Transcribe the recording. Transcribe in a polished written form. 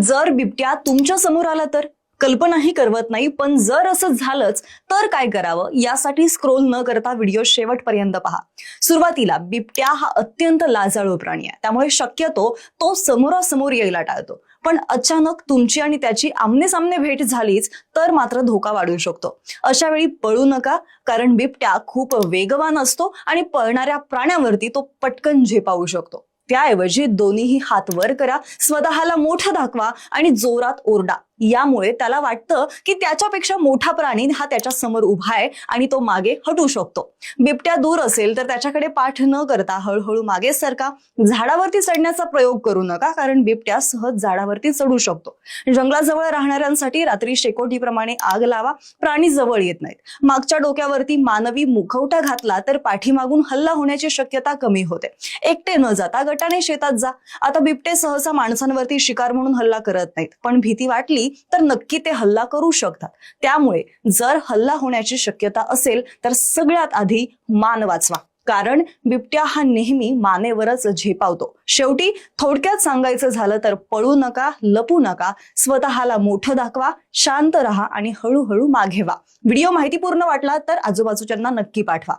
जर बिबट्या तुमच्या समोर आला तर कल्पनाही करवत नाही, पण जर असं झालंच तर काय करावं यासाठी स्क्रोल न करता व्हिडिओ शेवटपर्यंत पहा. सुरुवातीला बिबट्या हा अत्यंत लाजाळू प्राणी आहे, त्यामुळे शक्यतो तो समोरासमोर यायला टाळतो. पण अचानक तुमची आणि त्याची आमने-सामने भेट झालीच तर मात्र धोका वाढू शकतो. अशा वेळी पळू नका, कारण बिबट्या खूप वेगवान असतो आणि पळणाऱ्या प्राण्यावरती तो पटकन झेपावू शकतो. त्याऐवजी दोन्हीही हात वर करा, स्वतःला मोठं दाखवा आणि जोरात ओरडा. यामुळे त्याला वाटतं की त्याच्यापेक्षा मोठा प्राणी हा त्याच्या समोर उभा आहे आणि तो मागे हटू शकतो. बिबट्या दूर असेल तर त्याच्याकडे पाठ न करता हळूहळू मागे सरका. झाडावरती चढण्याचा प्रयोग करू नका, कारण बिबट्या सहज झाडावरती चढू शकतो. जंगलाजवळ राहणाऱ्यांसाठी रात्री शेकोटीप्रमाणे आग लावा. प्राणी जवळ येत नाहीत. मागच्या डोक्यावरती मानवी मुखवटा घातला तर पाठीमागून हल्ला होण्याची शक्यता कमी होते. एकटे न जाता गटाने शेतात जा. आता बिबटे सहसा माणसांवरती शिकार म्हणून हल्ला करत नाहीत, पण भीती वाटली तर नक्की ते हल्ला करू शकतात. त्यामुळे जर हल्ला होण्याची शक्यता असेल तर सगळ्यात आधी मान वाचवा, कारण बिबट्या हा नेहमी मानेवरच झेपावतो. शेवटी थोडक्यात सांगायचं झालं तर पळू नका, लपू नका, स्वतःला मोठं दाखवा, शांत राहा आणि हळूहळू मागे व्हा. व्हिडिओ माहितीपूर्ण वाटला तर आजूबाजूच्यांना नक्की पाठवा.